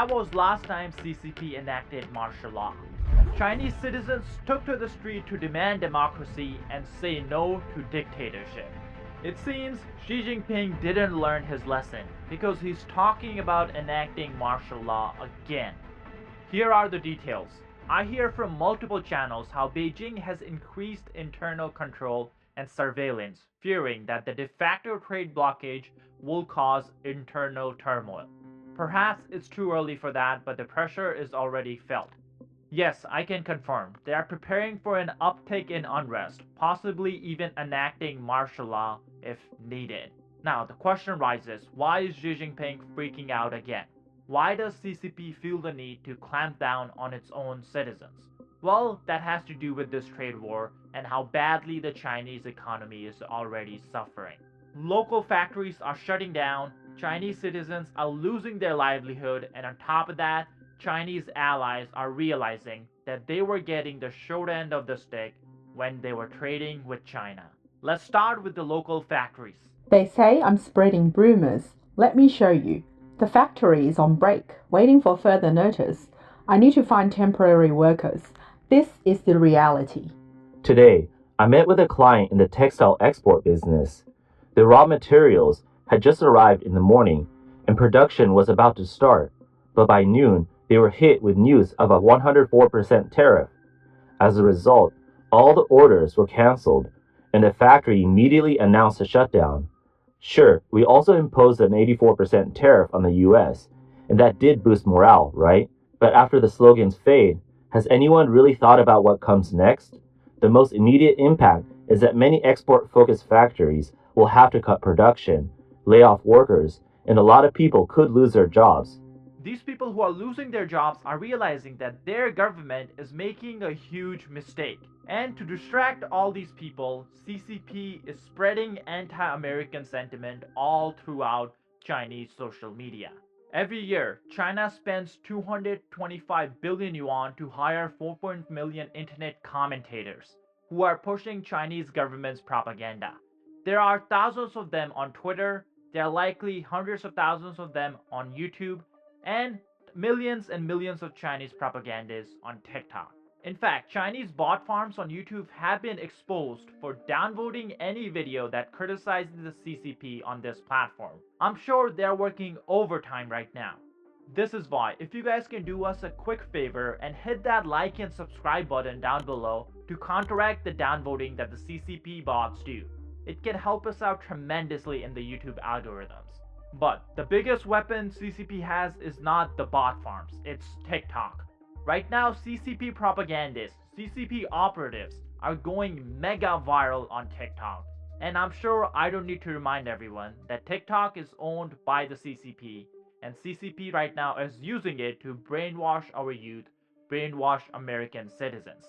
that was last time CCP enacted martial law. Chinese citizens took to the street to demand democracy and say no to dictatorship. It seems Xi Jinping didn't learn his lesson because he's talking about enacting martial law again. Here are the details. I hear from multiple channels how Beijing has increased internal control and surveillance, fearing that the de facto trade blockage will cause internal turmoil. Perhaps it's too early for that, but the pressure is already felt. Yes, I can confirm, they are preparing for an uptick in unrest, possibly even enacting martial law if needed. Now, the question rises, why is Xi Jinping freaking out again? Why does CCP feel the need to clamp down on its own citizens? Well, that has to do with this trade war and how badly the Chinese economy is already suffering. Local factories are shutting down, Chinese citizens are losing their livelihood, and on top of that, Chinese allies are realizing that they were getting the short end of the stick when they were trading with China. Let's start with the local factories. They say I'm spreading rumors. Let me show you. The factory is on break, waiting for further notice. I need to find temporary workers. This is the reality. Today, I met with a client in the textile export business. The raw materials had just arrived in the morning, and production was about to start, but by noon, they were hit with news of a 104% tariff. As a result, all the orders were canceled, and the factory immediately announced a shutdown. Sure, we also imposed an 84% tariff on the US, and that did boost morale, right? But after the slogans fade, has anyone really thought about what comes next? The most immediate impact is that many export-focused factories will have to cut production, lay off workers, and a lot of people could lose their jobs. These people who are losing their jobs are realizing that their government is making a huge mistake. And to distract all these people, CCP is spreading anti-American sentiment all throughout Chinese social media. Every year, China spends 225 billion yuan to hire 4 million internet commentators who are pushing Chinese government's propaganda. There are thousands of them on Twitter, there are likely hundreds of thousands of them on YouTube, and millions of Chinese propagandists on TikTok. In fact, Chinese bot farms on YouTube have been exposed for downvoting any video that criticizes the CCP on this platform. I'm sure they're working overtime right now. This is why, if you guys can do us a quick favor and hit that like and subscribe button down below to counteract the downvoting that the CCP bots do, it can help us out tremendously in the YouTube algorithms. But the biggest weapon CCP has is not the bot farms, it's TikTok. Right now, CCP propagandists, CCP operatives are going mega viral on TikTok. And I'm sure I don't need to remind everyone that TikTok is owned by the CCP, and CCP right now is using it to brainwash our youth, brainwash American citizens.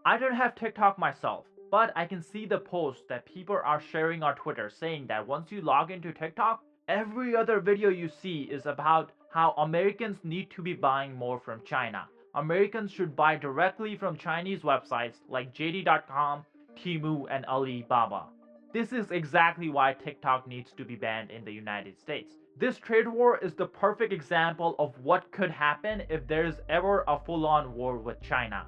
I don't have TikTok myself, but I can see the posts that people are sharing on Twitter saying that once you log into TikTok, every other video you see is about how Americans need to be buying more from China. Americans should buy directly from Chinese websites like JD.com, Temu, and Alibaba. This is exactly why TikTok needs to be banned in the United States. This trade war is the perfect example of what could happen if there is ever a full-on war with China.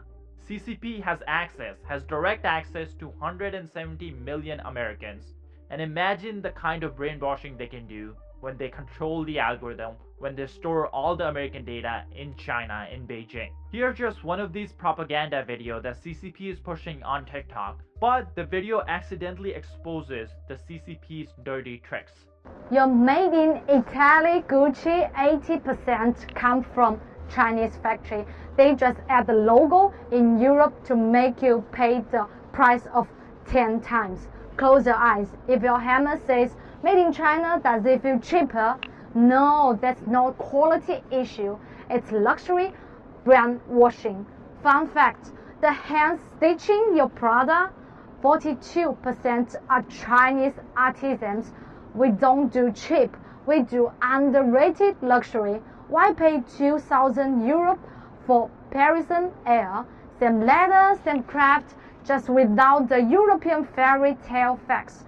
CCP has direct access to 170 million Americans. And imagine the kind of brainwashing they can do when they control the algorithm, when they store all the American data in China, in Beijing. Here's just one of these propaganda videos that CCP is pushing on TikTok, but the video accidentally exposes the CCP's dirty tricks. Your made in Italy Gucci 80% come from Chinese factory. They just add the logo in Europe to make you pay the price of 10 times. Close your eyes. If your hammer says made in China, does it feel cheaper? No, that's not quality issue. It's luxury brand washing. Fun fact, the hand stitching your product, 42% are Chinese artisans. We don't do cheap. We do underrated luxury. Why pay 2,000 Europe for Parisian air? Same leather, same craft, just without the European fairy tale facts.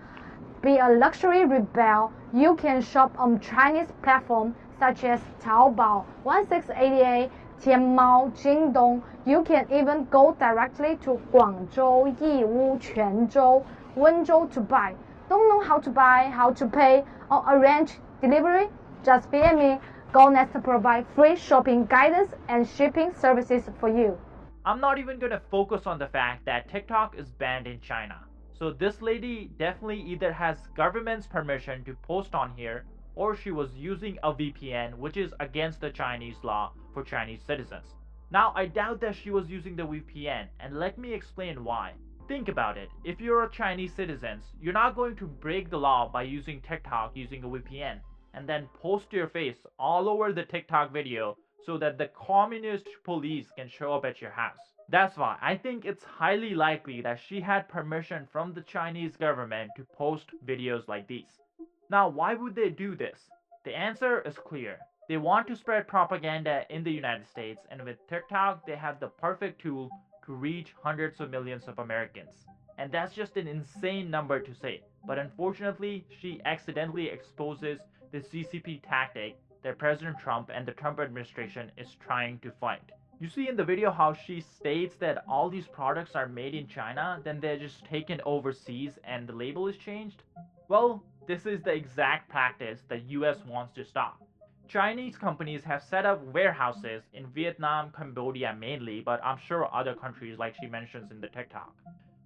Be a luxury rebel. You can shop on Chinese platform such as Taobao, 1688, Tianmao, Jingdong. You can even go directly to Guangzhou, Yiwu, Quanzhou, Wenzhou to buy. Don't know how to buy, how to pay, or arrange delivery? Just PM me. GoNest to provide free shopping guidance and shipping services for you. I'm not even going to focus on the fact that TikTok is banned in China. So this lady definitely either has government's permission to post on here, or she was using a VPN, which is against the Chinese law for Chinese citizens. Now, I doubt that she was using the VPN, and let me explain why. Think about it. If you're a Chinese citizen, you're not going to break the law by using TikTok using a VPN and then post your face all over the TikTok video so that the communist police can show up at your house. That's why I think it's highly likely that she had permission from the Chinese government to post videos like these. Now, why would they do this? The answer is clear. They want to spread propaganda in the United States, and with TikTok, they have the perfect tool to reach hundreds of millions of Americans. And that's just an insane number to say. But unfortunately, she accidentally exposes the CCP tactic that President Trump and the Trump administration is trying to fight. You see in the video how she states that all these products are made in China, then they're just taken overseas and the label is changed? Well, this is the exact practice that US wants to stop. Chinese companies have set up warehouses in Vietnam, Cambodia mainly, but I'm sure other countries like she mentions in the TikTok,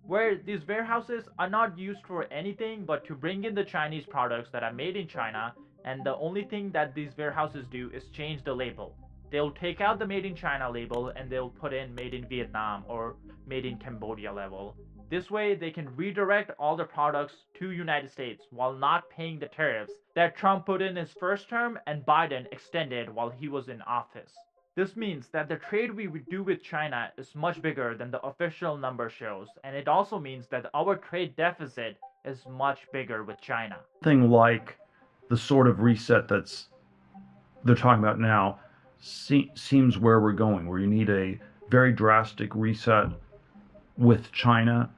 where these warehouses are not used for anything but to bring in the Chinese products that are made in China, and the only thing that these warehouses do is change the label. They'll take out the made in China label and they'll put in made in Vietnam or made in Cambodia label. This way they can redirect all the products to United States while not paying the tariffs that Trump put in his first term and Biden extended while he was in office. This means that the trade we would do with China is much bigger than the official number shows, and it also means that our trade deficit is much bigger with China. Thing like the sort of reset they're talking about now seems where we're going, where you need a very drastic reset with China.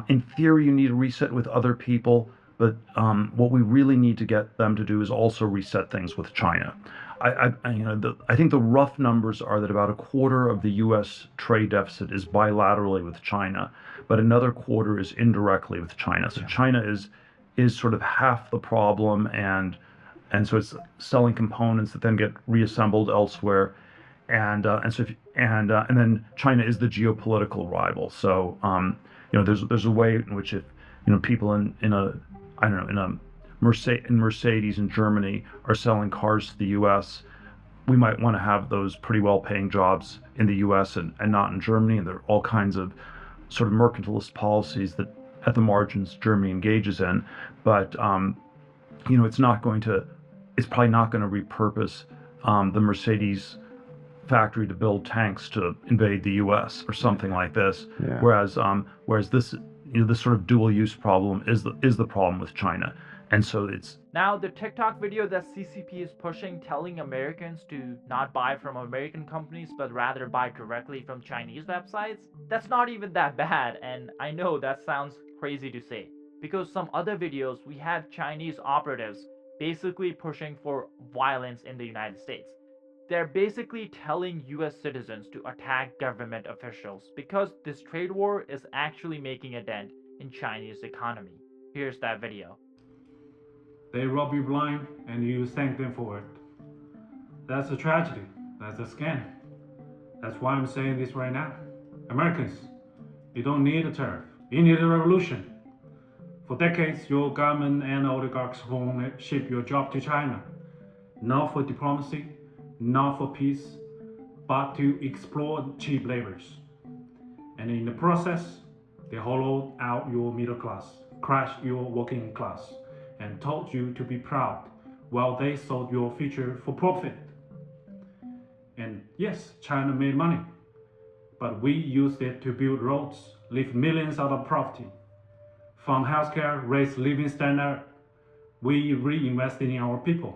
In theory, you need a reset with other people, but what we really need to get them to do is also reset things with China. I think the rough numbers are that about a quarter of the U.S. trade deficit is bilaterally with China, but another quarter is indirectly with China. So China is sort of half the problem, and so it's selling components that then get reassembled elsewhere, and then China is the geopolitical rival. So there's a way in which if people in a Mercedes in Germany are selling cars to the U.S., we might want to have those pretty well-paying jobs in the U.S. and not in Germany. And there are all kinds of sort of mercantilist policies that at the margins Germany engages in. But it's probably not going to repurpose the Mercedes factory to build tanks to invade the U.S. or something like this. Yeah. Whereas this this sort of dual use problem is the problem with China. And so it's now the TikTok video that CCP is pushing, telling Americans to not buy from American companies but rather buy directly from Chinese websites. That's not even that bad, and I know that sounds crazy to say, because some other videos we have Chinese operatives basically pushing for violence in the United States. They're basically telling US citizens to attack government officials because this trade war is actually making a dent in Chinese economy. Here's that video. They rob you blind and you thank them for it. That's a tragedy. That's a scam. That's why I'm saying this right now. Americans, you don't need a tariff. You need a revolution. For decades, your government and oligarchs won't ship your job to China. Not for diplomacy, not for peace, but to exploit cheap labors. And in the process, they hollowed out your middle class, crushed your working class, and told you to be proud while they sold your future for profit. And yes, China made money, but we used it to build roads, lift millions out of poverty, fund healthcare, raise living standard. We reinvested in our people.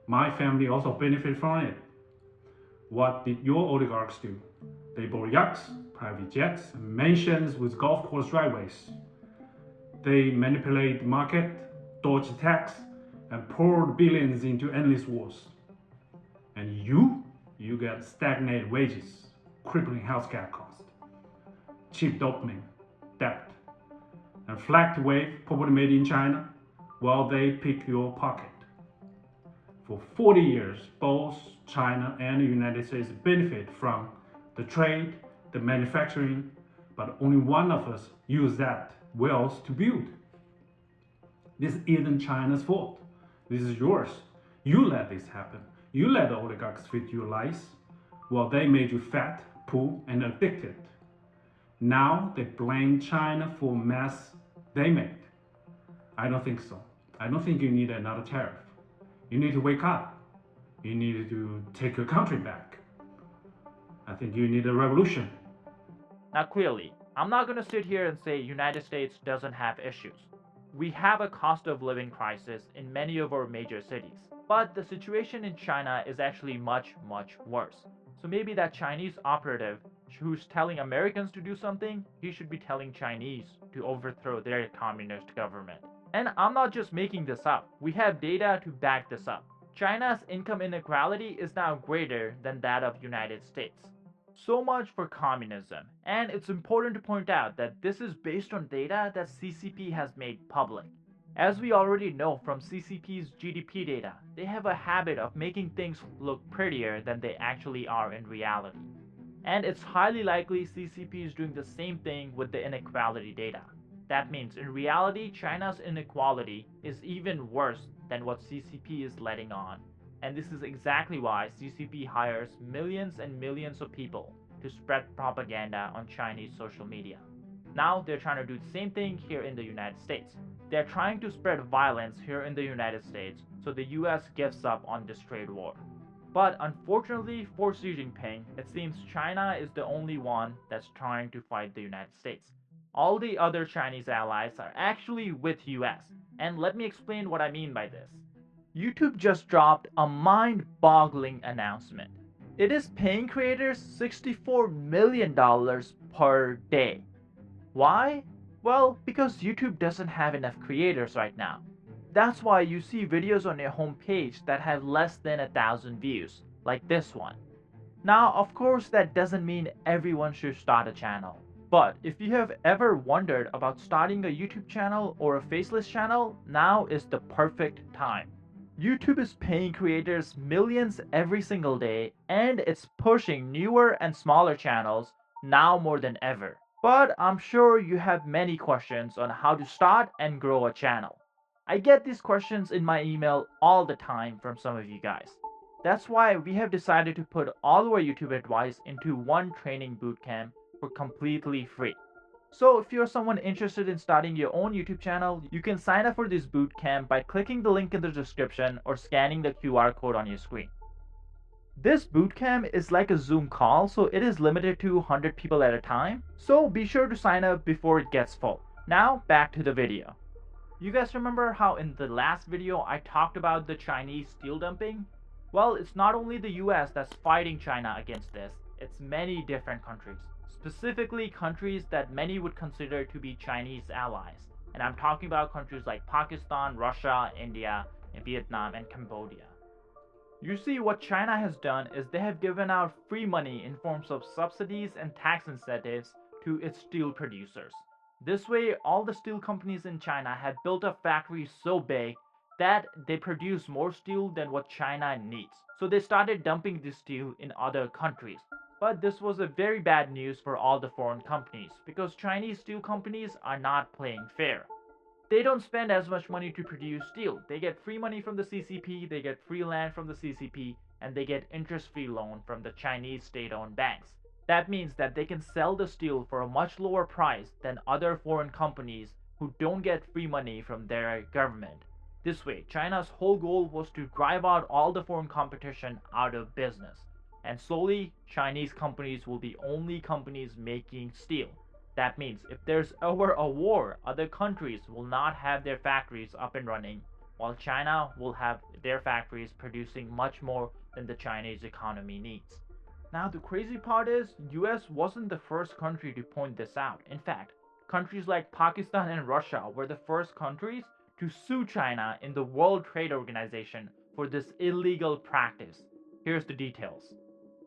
My family also benefited from it. What did your oligarchs do? They bought yachts, private jets, mansions with golf course driveways. They manipulated the market, dodged tax, and poured billions into endless wars. And you get stagnated wages, crippling healthcare costs, cheap dopamine, debt, and flagged wave probably made in China while they pick your pocket. For 40 years, both China and the United States benefit from the trade, the manufacturing, but only one of us use that wealth to build. This isn't China's fault. This is yours. You let this happen. You let the oligarchs feed your lies. Well, they made you fat, poor, and addicted. Now they blame China for mess they made. I don't think so. I don't think you need another tariff. You need to wake up. You need to take your country back. I think you need a revolution. Now clearly, I'm not going to sit here and say United States doesn't have issues. We have a cost of living crisis in many of our major cities. But the situation in China is actually much, much worse. So maybe that Chinese operative who's telling Americans to do something, he should be telling Chinese to overthrow their communist government. And I'm not just making this up. We have data to back this up. China's income inequality is now greater than that of United States. So much for communism. And it's important to point out that this is based on data that CCP has made public. As we already know from CCP's GDP data, they have a habit of making things look prettier than they actually are in reality. And it's highly likely CCP is doing the same thing with the inequality data. That means in reality, China's inequality is even worse than what CCP is letting on. And this is exactly why CCP hires millions and millions of people to spread propaganda on Chinese social media. Now they're trying to do the same thing here in the United States. They're trying to spread violence here in the United States so the US gives up on this trade war. But unfortunately for Xi Jinping, it seems China is the only one that's trying to fight the United States. All the other Chinese allies are actually with US, and let me explain what I mean by this. YouTube just dropped a mind-boggling announcement. It is paying creators $64 million per day. Why? Well, because YouTube doesn't have enough creators right now. That's why you see videos on your homepage that have less than 1,000 views, like this one. Now, of course, that doesn't mean everyone should start a channel. But if you have ever wondered about starting a YouTube channel or a faceless channel, now is the perfect time. YouTube is paying creators millions every single day, and it's pushing newer and smaller channels now more than ever. But I'm sure you have many questions on how to start and grow a channel. I get these questions in my email all the time from some of you guys. That's why we have decided to put all our YouTube advice into one training bootcamp for completely free. So if you're someone interested in starting your own YouTube channel, you can sign up for this bootcamp by clicking the link in the description or scanning the QR code on your screen. This bootcamp is like a Zoom call, so it is limited to 100 people at a time. So be sure to sign up before it gets full. Now back to the video. You guys remember how in the last video I talked about the Chinese steel dumping? Well, it's not only the US that's fighting China against this, it's many different countries. Specifically countries that many would consider to be Chinese allies. And I'm talking about countries like Pakistan, Russia, India, and Vietnam, and Cambodia. You see, what China has done is they have given out free money in forms of subsidies and tax incentives to its steel producers. This way, all the steel companies in China have built up factories so big that they produce more steel than what China needs. So they started dumping this steel in other countries. But this was a very bad news for all the foreign companies because Chinese steel companies are not playing fair. They don't spend as much money to produce steel. They get free money from the CCP, they get free land from the CCP, and they get interest-free loan from the Chinese state-owned banks. That means that they can sell the steel for a much lower price than other foreign companies who don't get free money from their government. This way, China's whole goal was to drive out all the foreign competition out of business. And slowly, Chinese companies will be only companies making steel. That means if there's ever a war, other countries will not have their factories up and running, while China will have their factories producing much more than the Chinese economy needs. Now the crazy part is, US wasn't the first country to point this out. In fact, countries like Pakistan and Russia were the first countries to sue China in the World Trade Organization for this illegal practice. Here's the details.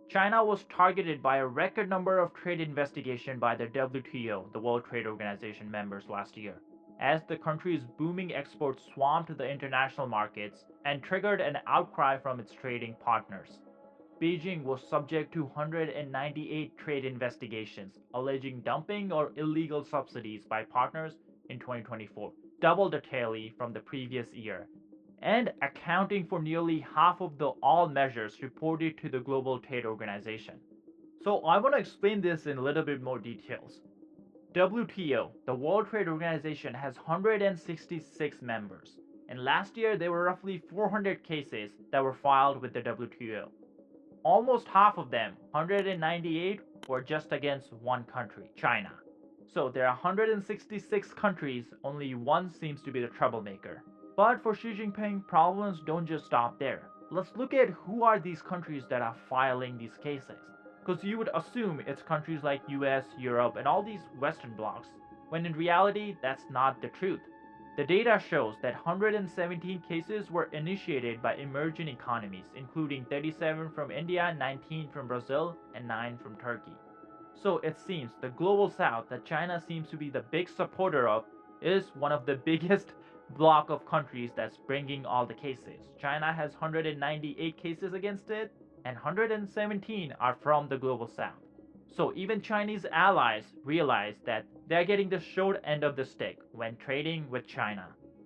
China was targeted by a record number of trade investigations by the WTO, the World Trade Organization members last year, as the country's booming exports swamped the international markets and triggered an outcry from its trading partners. Beijing was subject to 198 trade investigations alleging dumping or illegal subsidies by partners in 2024, double the tally from the previous year, and accounting for nearly half of the all measures reported to the Global Trade Organization. So I want to explain this in a little bit more details. WTO, the World Trade Organization, has 166 members, and last year there were roughly 400 cases that were filed with the WTO. Almost half of them, 198, were just against one country, China. So there are 166 countries, only one seems to be the troublemaker. But for Xi Jinping, problems don't just stop there. Let's look at who are these countries that are filing these cases. Because you would assume it's countries like US, Europe, and all these Western blocs, when in reality, that's not the truth. The data shows that 117 cases were initiated by emerging economies, including 37 from India, 19 from Brazil, and 9 from Turkey. So it seems the global south that China seems to be the big supporter of is one of the biggest block of countries that's bringing all the cases. China has 198 cases against it, and 117 are from the global south. So even Chinese allies realize that they're getting the short end of the stick when trading with China.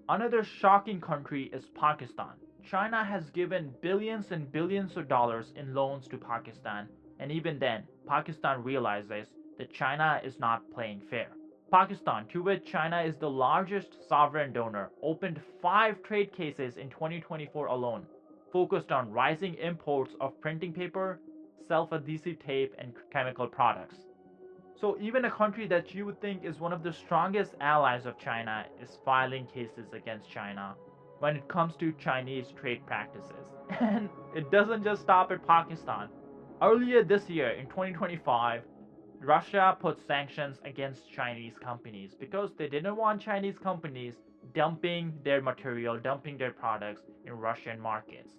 Another shocking country is Pakistan. China has given billions and billions of dollars in loans to Pakistan, and even then, Pakistan realizes that China is not playing fair. Pakistan, to which China is the largest sovereign donor, opened 5 trade cases in 2024 alone, focused on rising imports of printing paper, self-adhesive tape, and chemical products. So even a country that you would think is one of the strongest allies of China is filing cases against China when it comes to Chinese trade practices. And it doesn't just stop at Pakistan. Earlier this year, in 2025, Russia put sanctions against Chinese companies because they didn't want Chinese companies dumping their material, dumping their products in Russian markets.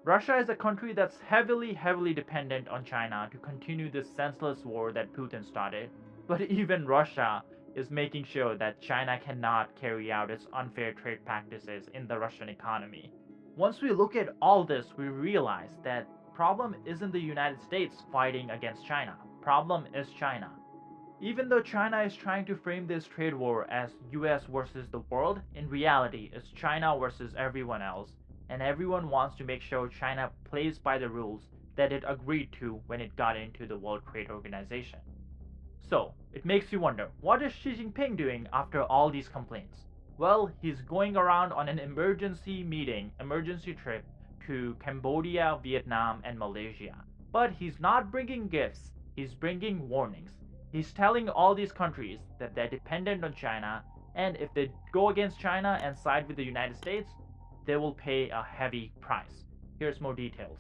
Russia is a country that's heavily dependent on China to continue this senseless war that Putin started, but even Russia is making sure that China cannot carry out its unfair trade practices in the Russian economy. Once we look at all this, we realize that problem isn't the United States fighting against China. Problem is China. Even though China is trying to frame this trade war as US versus the world, in reality it's China versus everyone else, and everyone wants to make sure China plays by the rules that it agreed to when it got into the World Trade Organization. So, it makes you wonder, what is Xi Jinping doing after all these complaints? Well, he's going around on an emergency trip to Cambodia, Vietnam, and Malaysia. But he's not bringing gifts, he's bringing warnings. He's telling all these countries that they're dependent on China, and if they go against China and side with the United States, they will pay a heavy price. Here's more details.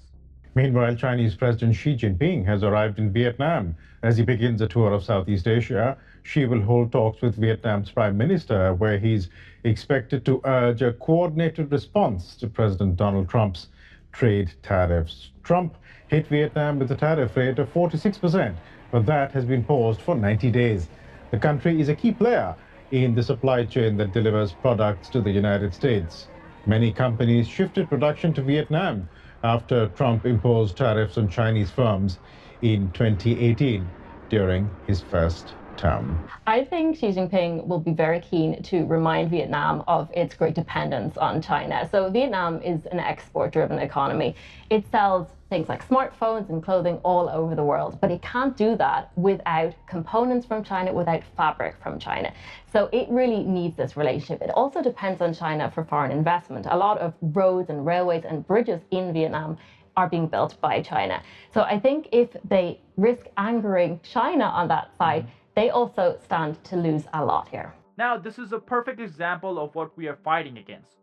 Meanwhile, Chinese President Xi Jinping has arrived in Vietnam. As he begins a tour of Southeast Asia, Xi will hold talks with Vietnam's Prime Minister, where he's expected to urge a coordinated response to President Donald Trump's trade tariffs. Trump hit Vietnam with a tariff rate of 46%, but that has been paused for 90 days. The country is a key player in the supply chain that delivers products to the United States. Many companies shifted production to Vietnam after Trump imposed tariffs on Chinese firms in 2018 during his first term. I think Xi Jinping will be very keen to remind Vietnam of its great dependence on China. So Vietnam is an export-driven economy. It sells things like smartphones and clothing all over the world, but it can't do that without components from China, without fabric from China. So it really needs this relationship. It also depends on China for foreign investment. A lot of roads and railways and bridges in Vietnam are being built by China. So I think if they risk angering China on that side, they also stand to lose a lot here. Now, this is a perfect example of what we are fighting against.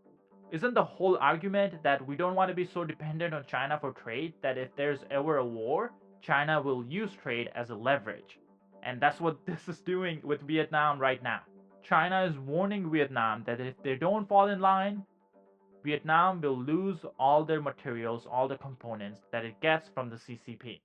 Isn't the whole argument that we don't want to be so dependent on China for trade that if there's ever a war, China will use trade as a leverage? And that's what this is doing with Vietnam right now. China is warning Vietnam that if they don't fall in line, Vietnam will lose all their materials, all the components that it gets from the CCP.